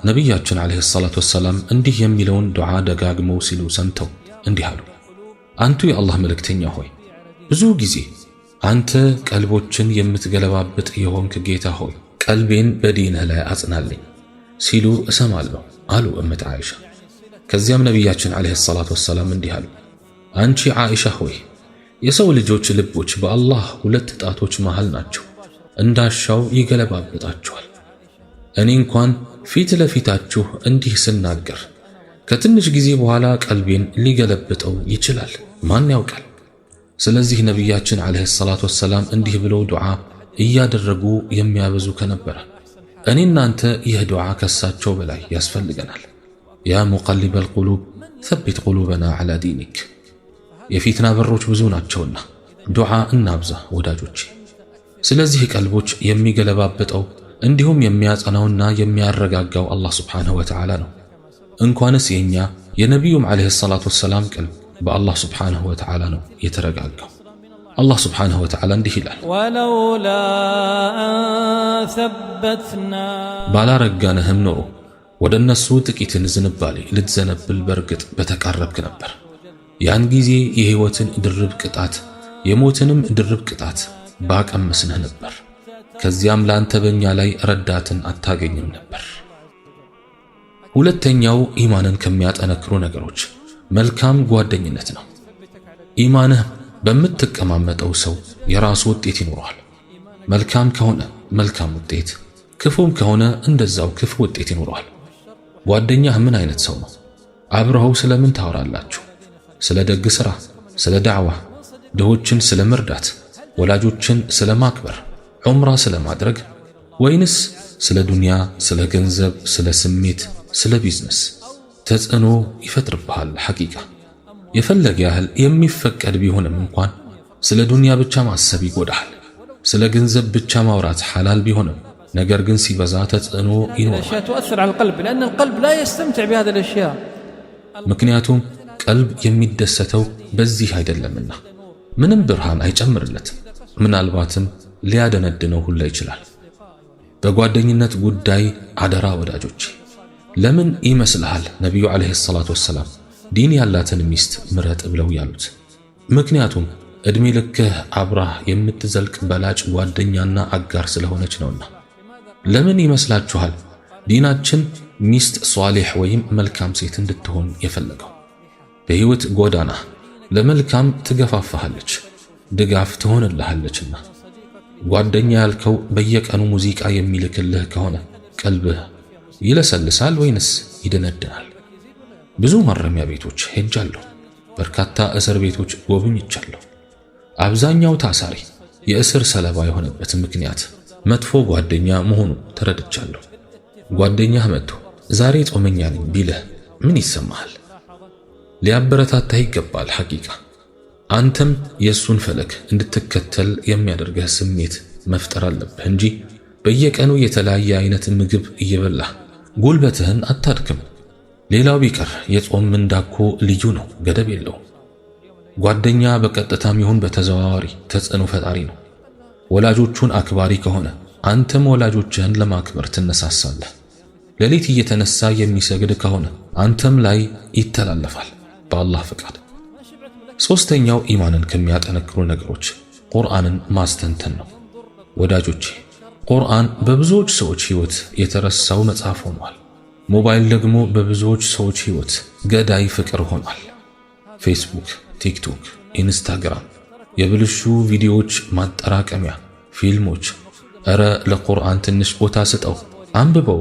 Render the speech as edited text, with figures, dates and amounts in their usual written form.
ነቢያችን ዓለይሂ ሰላቱ ወሰላም እንዲህ የሚለውን ዱዓ ደጋግመው ሲሉ ሰምተው እንዲህ አሉ። አንቱ የአላህ መልእክተኛ ሆይ ብዙ ጊዜ አንተ ቀልቦችን የምትገለባብጥ የሆንክ ጌታ ሆይ ቀልቤን በዲንህ ላይ አጽናልኝ ሲሉ እሰማለሁ አሉ እመት ዓኢሻ። ከዚያም ነቢያችን ዓለይሂ ሰላቱ ወሰላም እንዲህ አሉ። አንቺ ዓኢሻ ሆይ የሰው ልጆች ልቦች በአላህ ሁለት ጣቶች መሃል ናቸው፣ እንዳሻው ይገለባብጣቸዋል። እኔ እንኳን ፊት ለፊታችሁ እንዲህ ስናገር ከትንሽ ጊዜ በኋላ ቀልቤን ሊገለብጠው ይችላል፣ ማን ያውቃል? ስለዚህ ነቢያችን ዓለይሂ ሰላቱ ወሰላም እንዲህ ብለው ዱዓ እያደረጉ የሚያበዙ ከነበረ እኔ እናንተ ይህ ዱዓ ከሳቸው በላይ ያስፈልገናል። ያ ሙቀሊበል ቁሉብ ሰቢት ቁሉበና ዐላ ዲኒክ። የፊትና በሮች ብዙ ናቸውና ዱዓ እናብዛ ወዳጆቼ። ስለዚህ ቀልቦች የሚገለባብጠው እንዲሁም የሚያጸናውና የሚያረጋጋው አላህ ሱብሓነሁ ወተዓላ ነው። እንኳንስ የኛ የነቢዩም ዓለይሂ ሰላቱ ወሰላም ቀልብ በአላህ ሱብሓነሁ ወተዓላ ነው የተረጋጋው። አላህ ሱብሓነሁ ወተዓላ እንዲህ ይላል፣ ወለውላ አን ሰበትና ባላረጋነህም ኖሮ ወደ እነሱ ጥቂትን ዝንባሌ ልትዘነብል በርግጥ በተቃረብክ ነበር። ያን ጊዜ የሕይወትን ድርብ ቅጣት የሞትንም ድርብ ቅጣት ባቀመስንህ ነበር። ከዚያም ላንተ በእኛ ላይ ረዳትን አታገኝም ነበር። ሁለተኛው ኢማንን ከሚያጠነክሩ ነገሮች መልካም ጓደኝነት ነው። ኢማንህ በምትቀማመጠው ሰው የራሱ ውጤት ይኖረዋል። መልካም ከሆነ መልካም ውጤት፣ ክፉም ከሆነ እንደዛው ክፉ ውጤት ይኖረዋል። ጓደኛህ ምን አይነት ሰው ነው? አብረኸው ስለምን ታወራላችሁ? ስለ ደግ ሥራ፣ ስለ ዳዕዋ፣ ድሆችን ስለ መርዳት፣ ወላጆችን ስለ ማክበር፣ ዑምራ ስለ ማድረግ፣ ወይንስ ስለ ዱንያ፣ ስለ ገንዘብ፣ ስለ ስሜት፣ ስለ ቢዝነስ? ተጽዕኖ ይፈጥርብሃል። ሐቂቃ የፈለገ ያህል የሚፈቀድ ቢሆንም እንኳን ስለ ዱንያ ብቻ ማሰብ ይጎዳሃል። ስለ ገንዘብ ብቻ ማውራት ሐላል ቢሆንም ነገር ግን ሲበዛ ተጽዕኖ ይኖራል። ምክንያቱም ቀልብ የሚደሰተው በዚህ አይደለምና ምንም ብርሃን አይጨምርለትም፣ ምናልባትም ሊያደነድነው ሁላ ይችላል። በጓደኝነት ጉዳይ አደራ ወዳጆቼ። ለምን ይመስልሃል ነቢዩ ዓለይሂ ሰላቱ ወሰላም ዲን ያላትን ሚስት ምረጥ ብለው ያሉት? ምክንያቱም ዕድሜ ልክህ አብራህ የምትዘልቅ በላጭ ጓደኛና አጋር ስለሆነች ነውና። ለምን ይመስላችኋል ዲናችን ሚስት ሷሊሕ ወይም መልካም ሴት እንድትሆን የፈለገው? በሕይወት ጎዳና ለመልካም ትገፋፋሃለች፣ ድጋፍ ትሆንልሃለችና። ጓደኛ ያልከው በየቀኑ ሙዚቃ የሚልክልህ ከሆነ ቀልብህ ይለሰልሳል ወይንስ ይደነድናል? ብዙ ማረሚያ ቤቶች ሄጃለሁ፣ በርካታ እስር ቤቶች ጎብኝቻለሁ። አብዛኛው ታሳሪ የእስር ሰለባ የሆነበት ምክንያት መጥፎ ጓደኛ መሆኑ ተረድቻለሁ። ጓደኛህ መጥቶ ዛሬ ጾመኛ ነኝ ቢልህ ምን ይሰማሃል? ሊያበረታታህ ይገባል። ሐቂቃ አንተም የሱን ፈለግ እንድትከተል የሚያደርግህ ስሜት መፍጠር አለብህ እንጂ በየቀኑ የተለያየ አይነት ምግብ እየበላህ ጉልበትህን አታድክም። ሌላው ቢቀር የጾም ምንዳኮ ልዩ ነው፣ ገደብ የለውም። ጓደኛ በቀጥታም ይሁን በተዘዋዋሪ ተጽዕኖ ፈጣሪ ነው። ወላጆቹን አክባሪ ከሆነ አንተም ወላጆችህን ለማክበር ትነሳሳለህ። ሌሊት እየተነሳ የሚሰግድ ከሆነ አንተም ላይ ይተላለፋል በአላህ ፍቃድ። ሶስተኛው ኢማንን ከሚያጠነክሩ ነገሮች ቁርአንን ማስተንተን ነው። ወዳጆቼ ቁርአን በብዙዎች ሰዎች ሕይወት የተረሳው መጽሐፍ ሆኗል። ሞባይል ደግሞ በብዙዎች ሰዎች ሕይወት ገዳይ ፍቅር ሆኗል። ፌስቡክ፣ ቲክቶክ፣ ኢንስታግራም የብልሹ ቪዲዮዎች ማጠራቀሚያ፣ ፊልሞች። እረ ለቁርአን ትንሽ ቦታ ስጠው፣ አንብበው።